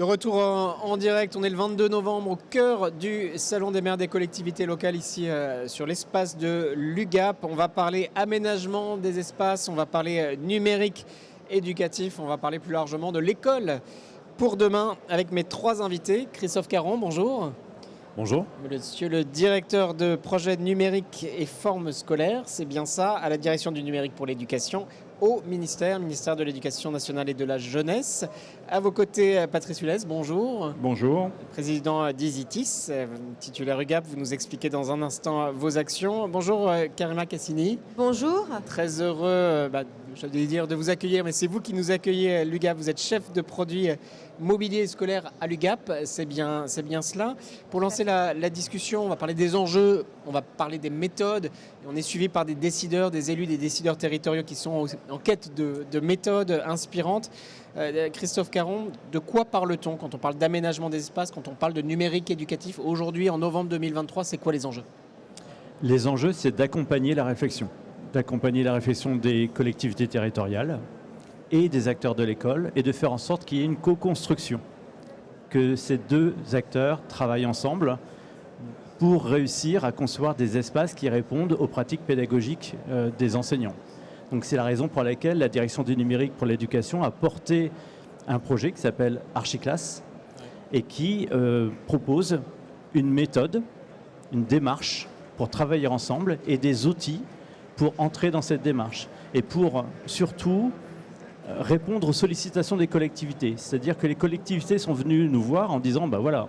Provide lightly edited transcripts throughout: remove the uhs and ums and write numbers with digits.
De retour en direct, on est le 22 novembre au cœur du Salon des maires des collectivités locales ici sur l'espace de l'UGAP. On va parler aménagement des espaces, on va parler numérique éducatif, on va parler plus largement de l'école pour demain avec mes trois invités. Christophe Caron, bonjour. Bonjour. Monsieur le directeur de projet numérique et forme scolaire, c'est bien ça, à la direction du numérique pour l'éducation au ministère de l'Éducation nationale et de la jeunesse. À vos côtés, Patrice Hules, bonjour. Bonjour. Président d'Isitis, titulaire UGAP, vous nous expliquez dans un instant vos actions. Bonjour Karima Cassini. Bonjour. Très heureux, j'allais dire de vous accueillir, mais c'est vous qui nous accueillez à l'UGAP. Vous êtes chef de produit mobilier scolaire à l'UGAP, c'est bien cela. Pour lancer la discussion, on va parler des enjeux, on va parler des méthodes. Et on est suivi par des décideurs, des élus, des décideurs territoriaux qui sont en quête de méthodes inspirantes. Christophe Caron, de quoi parle-t-on quand on parle d'aménagement des espaces, quand on parle de numérique éducatif? Aujourd'hui, en novembre 2023, c'est quoi les enjeux? Les enjeux, c'est d'accompagner la réflexion des collectivités territoriales et des acteurs de l'école et de faire en sorte qu'il y ait une co-construction, que ces deux acteurs travaillent ensemble pour réussir à concevoir des espaces qui répondent aux pratiques pédagogiques des enseignants. Donc c'est la raison pour laquelle la direction du numérique pour l'éducation a porté un projet qui s'appelle Archiclass et qui propose une méthode, une démarche pour travailler ensemble et des outils pour entrer dans cette démarche et pour surtout répondre aux sollicitations des collectivités. C'est-à-dire que les collectivités sont venues nous voir en disant voilà,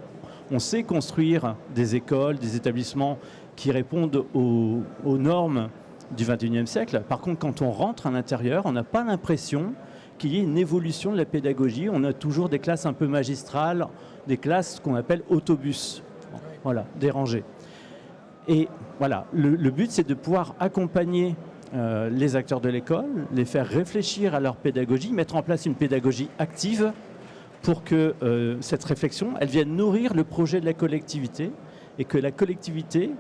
on sait construire des écoles, des établissements qui répondent aux normes du XXIe siècle. Par contre, quand on rentre à l'intérieur, on n'a pas l'impression qu'il y ait une évolution de la pédagogie. On a toujours des classes un peu magistrales, des classes qu'on appelle autobus, voilà, dérangées. Et voilà, le but, c'est de pouvoir accompagner les acteurs de l'école, les faire réfléchir à leur pédagogie, mettre en place une pédagogie active pour que cette réflexion, elle vienne nourrir le projet de la collectivité et que la collectivité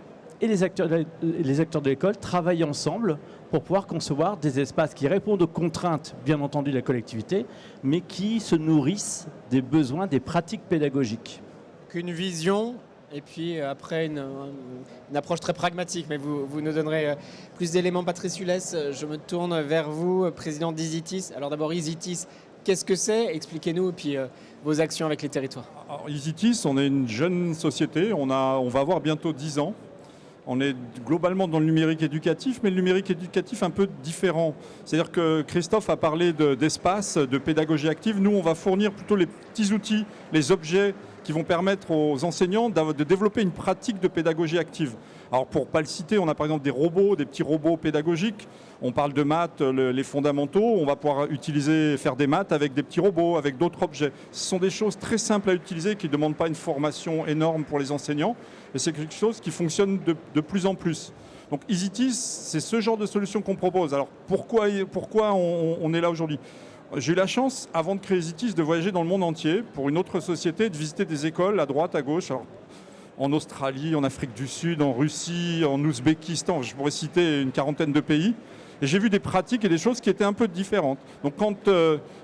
et les acteurs de l'école travaillent ensemble pour pouvoir concevoir des espaces qui répondent aux contraintes, bien entendu, de la collectivité, mais qui se nourrissent des besoins, des pratiques pédagogiques. Qu'une vision, et puis après une approche très pragmatique, mais vous nous donnerez plus d'éléments. Patrice Hules, je me tourne vers vous, président d'Isitis. Alors d'abord, Isitis, qu'est-ce que c'est? Expliquez-nous, et puis vos actions avec les territoires. Alors, Isitis, on est une jeune société, on va avoir bientôt 10 ans. On est globalement dans le numérique éducatif, mais le numérique éducatif un peu différent. C'est-à-dire que Christophe a parlé d'espace, de pédagogie active. Nous, on va fournir plutôt les petits outils, les objets qui vont permettre aux enseignants de développer une pratique de pédagogie active. Alors pour ne pas le citer, on a par exemple des robots, des petits robots pédagogiques. On parle de maths, les fondamentaux. On va pouvoir faire des maths avec des petits robots, avec d'autres objets. Ce sont des choses très simples à utiliser qui ne demandent pas une formation énorme pour les enseignants. Et c'est quelque chose qui fonctionne de plus en plus. Donc Isitis, c'est ce genre de solution qu'on propose. Alors pourquoi on est là aujourd'hui ? J'ai eu la chance, avant de créer Isitis, de voyager dans le monde entier pour une autre société, de visiter des écoles à droite, à gauche. Alors, en Australie, en Afrique du Sud, en Russie, en Ouzbékistan, je pourrais citer une quarantaine de pays. Et j'ai vu des pratiques et des choses qui étaient un peu différentes. Donc quand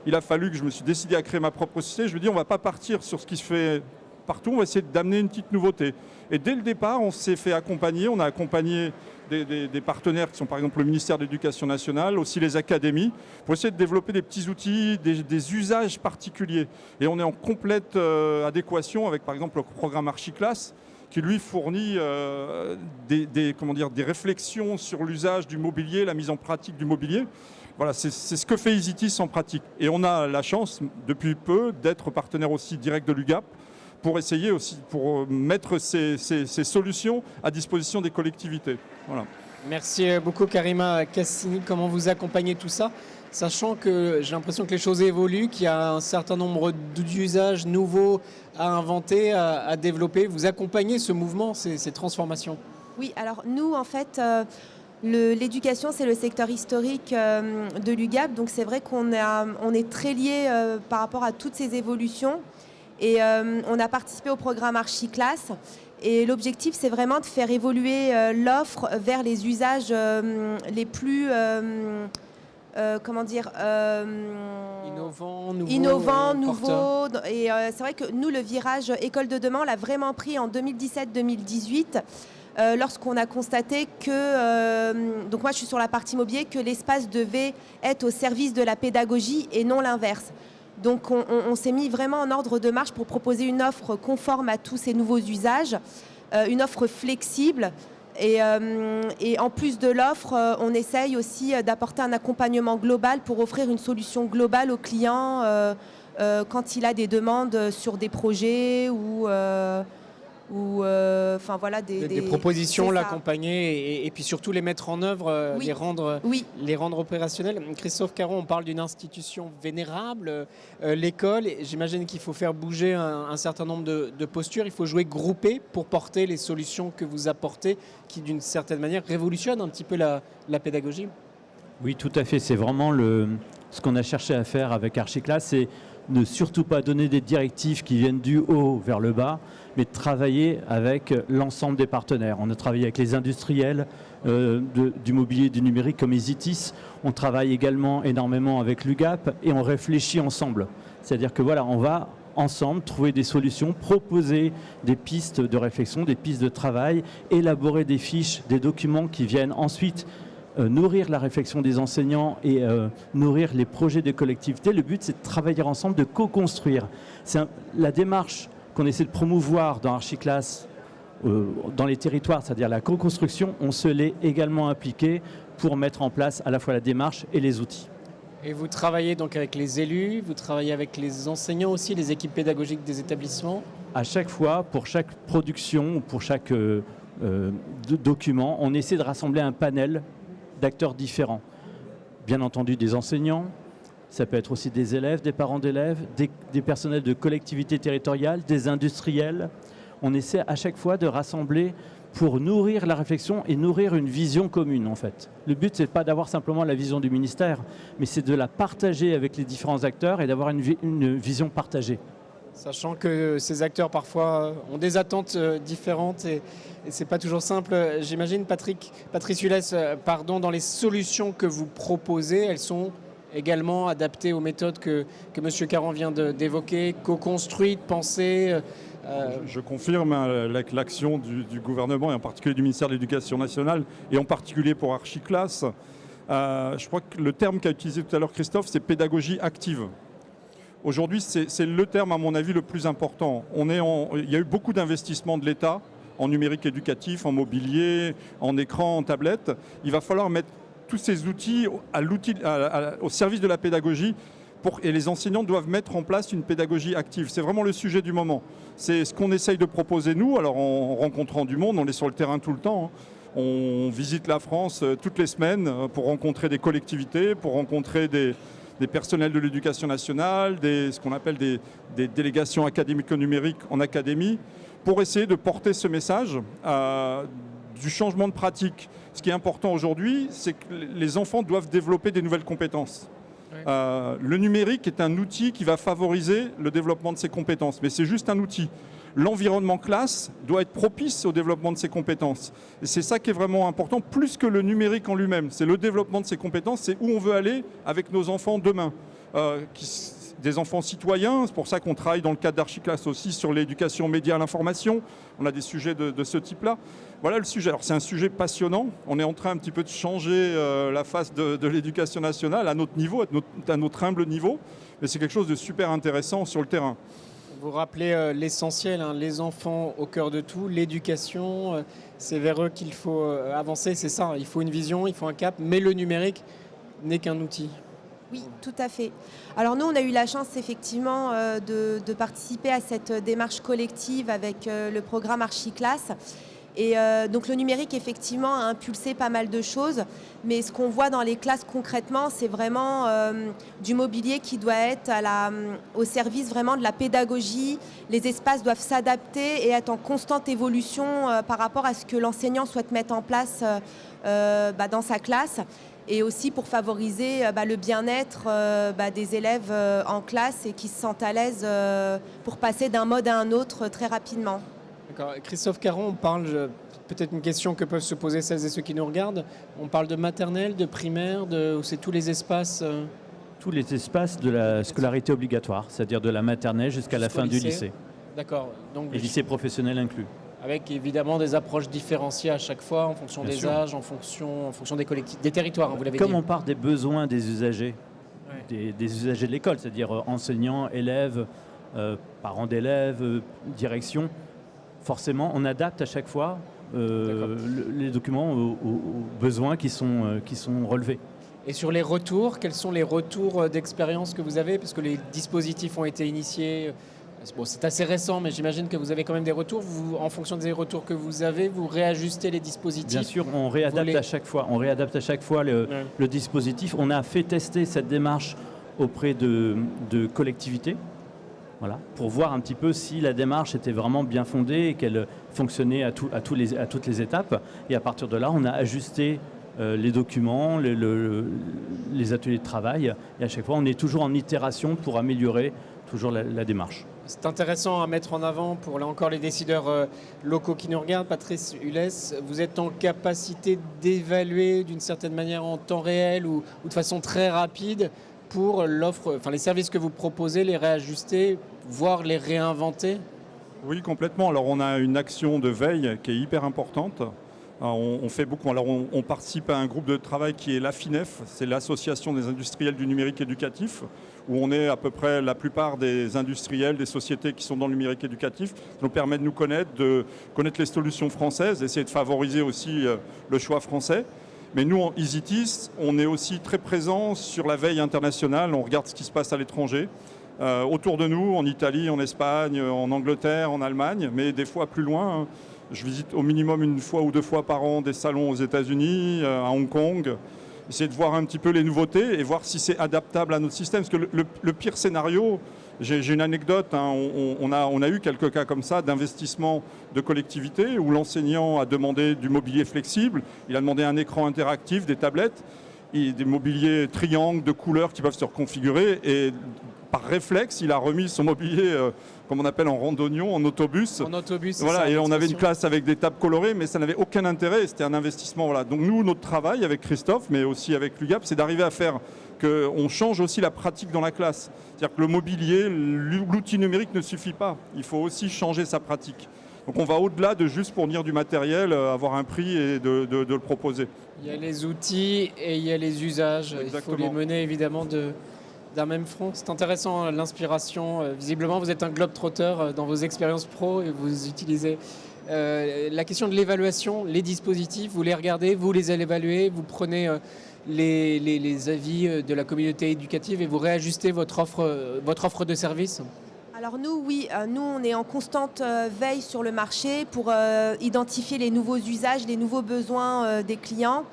il a fallu que je me suis décidé à créer ma propre société, je me dis on ne va pas partir sur ce qui se fait partout, on va essayer d'amener une petite nouveauté. Et dès le départ, on s'est fait accompagner, on a accompagné des partenaires qui sont par exemple le ministère de l'Éducation nationale, aussi les académies, pour essayer de développer des petits outils, des usages particuliers. Et on est en complète adéquation avec par exemple le programme Archiclass, qui lui fournit des réflexions sur l'usage du mobilier, la mise en pratique du mobilier. Voilà, c'est ce que fait Isitis en pratique. Et on a la chance, depuis peu, d'être partenaire aussi direct de l'UGAP, pour essayer aussi, pour mettre ces solutions à disposition des collectivités. Voilà. Merci beaucoup Karima Cassini. Comment vous accompagnez tout ça, sachant que j'ai l'impression que les choses évoluent, qu'il y a un certain nombre d'usages nouveaux à inventer, à développer. Vous accompagnez ce mouvement, ces transformations? Oui, alors nous, en fait, l'éducation, c'est le secteur historique de l'UGAP. Donc c'est vrai qu'on est très liés par rapport à toutes ces évolutions. Et on a participé au programme Archiclass. Et l'objectif, c'est vraiment de faire évoluer l'offre vers les usages les plus comment dire, innovant, nouveau. Et c'est vrai que nous, le virage école de demain, on l'a vraiment pris en 2017-2018. Lorsqu'on a constaté que, donc moi je suis sur la partie mobilier, que l'espace devait être au service de la pédagogie et non l'inverse. Donc on s'est mis vraiment en ordre de marche pour proposer une offre conforme à tous ces nouveaux usages, une offre flexible. Et en plus de l'offre, on essaye aussi d'apporter un accompagnement global pour offrir une solution globale au client quand il a des demandes sur des projets ou enfin voilà des propositions, c'est ça. l'accompagner et puis surtout les mettre en œuvre, Oui. les rendre opérationnels. Christophe Caron, on parle d'une institution vénérable, l'école. J'imagine qu'il faut faire bouger un certain nombre de postures. Il faut jouer groupé pour porter les solutions que vous apportez, qui d'une certaine manière révolutionnent un petit peu la pédagogie. Oui, tout à fait. C'est vraiment ce qu'on a cherché à faire avec Archiclass, c'est ne surtout pas donner des directives qui viennent du haut vers le bas, mais de travailler avec l'ensemble des partenaires. On a travaillé avec les industriels du mobilier et du numérique comme Easytis. On travaille également énormément avec l'UGAP et on réfléchit ensemble. C'est-à-dire que voilà, on va ensemble trouver des solutions, proposer des pistes de réflexion, des pistes de travail, élaborer des fiches, des documents qui viennent ensuite nourrir la réflexion des enseignants et nourrir les projets des collectivités. Le but, c'est de travailler ensemble, de co-construire. La démarche qu'on essaie de promouvoir dans Archiclass, dans les territoires, c'est-à-dire la co-construction, on se l'est également appliqué pour mettre en place à la fois la démarche et les outils. Et vous travaillez donc avec les élus, vous travaillez avec les enseignants aussi, les équipes pédagogiques des établissements? À chaque fois, pour chaque production ou pour chaque document, on essaie de rassembler un panel d'acteurs différents. Bien entendu des enseignants, ça peut être aussi des élèves, des parents d'élèves, des personnels de collectivités territoriales, des industriels. On essaie à chaque fois de rassembler pour nourrir la réflexion et nourrir une vision commune en fait. Le but, c'est pas d'avoir simplement la vision du ministère, mais c'est de la partager avec les différents acteurs et d'avoir une vision partagée. Sachant que ces acteurs parfois ont des attentes différentes et c'est pas toujours simple. J'imagine, Patrice Hules, pardon, dans les solutions que vous proposez, elles sont également adaptées aux méthodes que M. Caron vient d'évoquer, co-construites, pensées. Je confirme l'action du gouvernement et en particulier du ministère de l'Éducation nationale et en particulier pour Archiclass. Je crois que le terme qu'a utilisé tout à l'heure Christophe, c'est pédagogie active. Aujourd'hui, c'est le terme, à mon avis, le plus important. Il y a eu beaucoup d'investissements de l'État en numérique éducatif, en mobilier, en écran, en tablette. Il va falloir mettre tous ces outils au service de la pédagogie et les enseignants doivent mettre en place une pédagogie active. C'est vraiment le sujet du moment. C'est ce qu'on essaye de proposer nous. Alors en rencontrant du monde, on est sur le terrain tout le temps. On visite la France toutes les semaines pour rencontrer des collectivités, pour rencontrer des personnels de l'éducation nationale, ce qu'on appelle des délégations académico-numériques en académie, pour essayer de porter ce message du changement de pratique. Ce qui est important aujourd'hui, c'est que les enfants doivent développer des nouvelles compétences. Ouais. Le numérique est un outil qui va favoriser le développement de ces compétences, mais c'est juste un outil. L'environnement classe doit être propice au développement de ces compétences. Et c'est ça qui est vraiment important, plus que le numérique en lui-même. C'est le développement de ces compétences, c'est où on veut aller avec nos enfants demain. Des enfants citoyens, c'est pour ça qu'on travaille dans le cadre d'Archiclass aussi sur l'éducation aux médias à l'information. On a des sujets de ce type-là. Voilà le sujet. Alors c'est un sujet passionnant. On est en train un petit peu de changer la face de l'éducation nationale à notre niveau, à notre humble niveau. Mais c'est quelque chose de super intéressant sur le terrain. Vous rappelez l'essentiel, hein, les enfants au cœur de tout, l'éducation, c'est vers eux qu'il faut avancer, c'est ça, il faut une vision, il faut un cap, mais le numérique n'est qu'un outil. Oui, tout à fait. Alors nous, on a eu la chance effectivement de participer à cette démarche collective avec le programme Archiclass. Et donc le numérique, effectivement, a impulsé pas mal de choses. Mais ce qu'on voit dans les classes concrètement, c'est vraiment du mobilier qui doit être au service vraiment de la pédagogie. Les espaces doivent s'adapter et être en constante évolution par rapport à ce que l'enseignant souhaite mettre en place dans sa classe. Et aussi pour favoriser le bien-être des élèves en classe et qui se sentent à l'aise pour passer d'un mode à un autre très rapidement. D'accord. Christophe Caron, on parle peut-être une question que peuvent se poser celles et ceux qui nous regardent. On parle de maternelle, de primaire, ou c'est tous les espaces Tous les espaces de la scolarité obligatoire, c'est-à-dire de la maternelle jusqu'à la Jusqu'au fin du lycée. lycée, D'accord. Donc, et lycée professionnel inclus. avec évidemment des approches différenciées à chaque fois en fonction Bien des sûr. âges, en fonction des collectifs, des territoires, hein, vous l'avez Comme dit. on part des besoins des usagers, Ouais. des usagers de l'école, c'est-à-dire enseignants, élèves, parents d'élèves, direction, forcément, on adapte à chaque fois les documents aux besoins qui sont relevés. Et sur les retours, quels sont les retours d'expérience que vous avez? Parce que les dispositifs ont été initiés. Bon, c'est assez récent, mais j'imagine que vous avez quand même des retours. Vous, en fonction des retours que vous avez, vous réajustez les dispositifs. Bien sûr, on réadapte à chaque fois. On réadapte à chaque fois le dispositif. On a fait tester cette démarche auprès de collectivités, voilà, pour voir un petit peu si la démarche était vraiment bien fondée et qu'elle fonctionnait à toutes les étapes. Et à partir de là, on a ajusté les documents, les ateliers de travail. Et à chaque fois, on est toujours en itération pour améliorer toujours la démarche. C'est intéressant à mettre en avant pour, là encore, les décideurs locaux qui nous regardent. Patrice Hullès, vous êtes en capacité d'évaluer d'une certaine manière en temps réel ou de façon très rapide pour l'offre, enfin les services que vous proposez, les réajuster, voire les réinventer? Oui, complètement. Alors on a une action de veille qui est hyper importante. On fait beaucoup. Alors on participe à un groupe de travail qui est l'AFINEF, c'est l'Association des industriels du numérique éducatif, où on est à peu près la plupart des industriels, des sociétés qui sont dans le numérique éducatif. Ça nous permet de connaître les solutions françaises, essayer de favoriser aussi le choix français. Mais nous, en EasyTIS, on est aussi très présents sur la veille internationale. On regarde ce qui se passe à l'étranger, autour de nous, en Italie, en Espagne, en Angleterre, en Allemagne, mais des fois plus loin. Je visite au minimum 1 fois ou 2 fois par an des salons aux États-Unis, à Hong Kong. Essayer de voir un petit peu les nouveautés et voir si c'est adaptable à notre système. Parce que le pire scénario, j'ai une anecdote, hein, on a eu quelques cas comme ça d'investissement de collectivités où l'enseignant a demandé du mobilier flexible, il a demandé un écran interactif, des tablettes, et des mobiliers triangles de couleurs qui peuvent se reconfigurer et par réflexe, il a remis son mobilier, comme on appelle en randonnion, en autobus. En autobus, voilà, ça, et on avait une l'expression. classe avec des tables colorées, mais ça n'avait aucun intérêt, c'était un investissement. Voilà. Donc nous, notre travail avec Christophe, mais aussi avec l'UGAP, c'est d'arriver à faire qu'on change aussi la pratique dans la classe. C'est-à-dire que le mobilier, l'outil numérique ne suffit pas. Il faut aussi changer sa pratique. Donc on va au-delà de juste fournir du matériel, avoir un prix et de le proposer. Il y a les outils et il y a les usages. Exactement. Il faut les mener évidemment d'un même front. C'est intéressant, l'inspiration. Visiblement, vous êtes un globe-trotter dans vos expériences pro et vous utilisez la question de l'évaluation, les dispositifs, vous les regardez, vous les allez évaluer, vous prenez les avis de la communauté éducative et vous réajustez votre offre de service. Alors nous, oui, nous on est en constante veille sur le marché pour identifier les nouveaux usages, les nouveaux besoins des clients.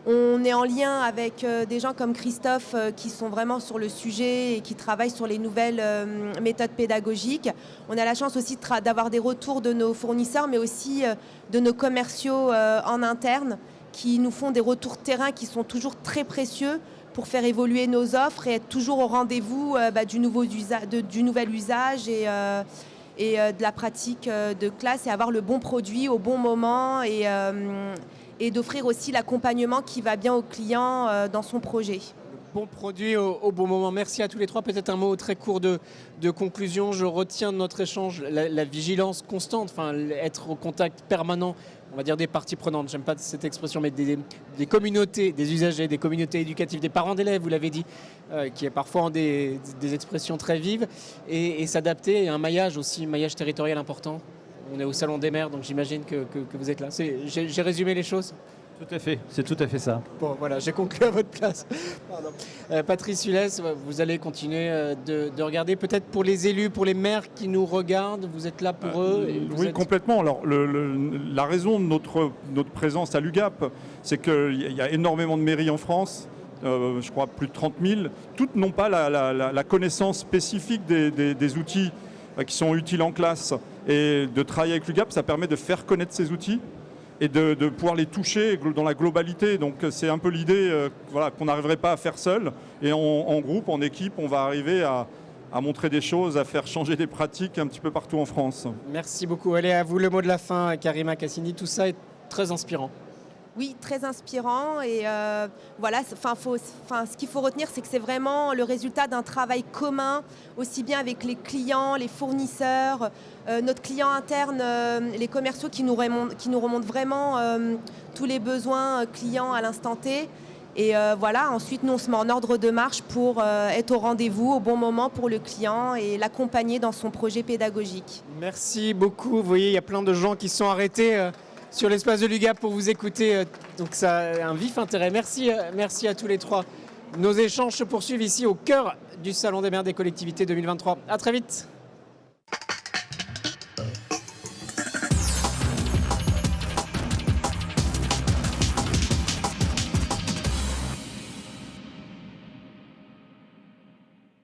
On est en lien avec des gens comme Christophe qui sont vraiment sur le sujet et qui travaillent sur les nouvelles méthodes pédagogiques. On a la chance aussi d'avoir des retours de nos fournisseurs, mais aussi de nos commerciaux en interne qui nous font des retours terrain qui sont toujours très précieux pour faire évoluer nos offres et être toujours au rendez-vous du nouvel usage et de la pratique de classe et avoir le bon produit au bon moment et d'offrir aussi l'accompagnement qui va bien au client dans son projet. Bon produit au bon moment. Merci à tous les trois. Peut-être un mot très court de conclusion. Je retiens de notre échange la vigilance constante, enfin, être au contact permanent, on va dire, des parties prenantes. J'aime pas cette expression, mais des communautés, des usagers, des communautés éducatives, des parents d'élèves, vous l'avez dit, qui est parfois en des expressions très vives, et s'adapter, et un maillage aussi, un maillage territorial important. On est au Salon des maires, donc j'imagine que vous êtes là. J'ai résumé les choses? Tout à fait, c'est tout à fait ça. Bon, voilà, j'ai conclu à votre place. Pardon. Patrice Hullès, vous allez continuer de regarder. Peut-être pour les élus, pour les maires qui nous regardent, vous êtes là pour eux et vous Oui, êtes... complètement. Alors, la raison de notre présence à l'UGAP, c'est qu'il y a énormément de mairies en France, je crois plus de 30 000. Toutes n'ont pas la connaissance spécifique des outils qui sont utiles en classe. Et de travailler avec l'UGAP, ça permet de faire connaître ces outils et de pouvoir les toucher dans la globalité. Donc c'est un peu l'idée qu'on n'arriverait pas à faire seul. Et en groupe, en équipe, on va arriver à montrer des choses, à faire changer des pratiques un petit peu partout en France. Merci beaucoup. Allez, à vous le mot de la fin, Karima Cassini. Tout ça est très inspirant. Oui, très inspirant et voilà, ce qu'il faut retenir, c'est que c'est vraiment le résultat d'un travail commun, aussi bien avec les clients, les fournisseurs, notre client interne, les commerciaux qui nous remontent vraiment tous les besoins clients à l'instant T. Et voilà, ensuite nous on se met en ordre de marche pour être au rendez-vous au bon moment pour le client et l'accompagner dans son projet pédagogique. Merci beaucoup. Vous voyez, il y a plein de gens qui sont arrêtés sur l'espace de l'UGAP pour vous écouter. Donc ça a un vif intérêt. Merci à tous les trois. Nos échanges se poursuivent ici au cœur du Salon des maires des collectivités 2023. À très vite.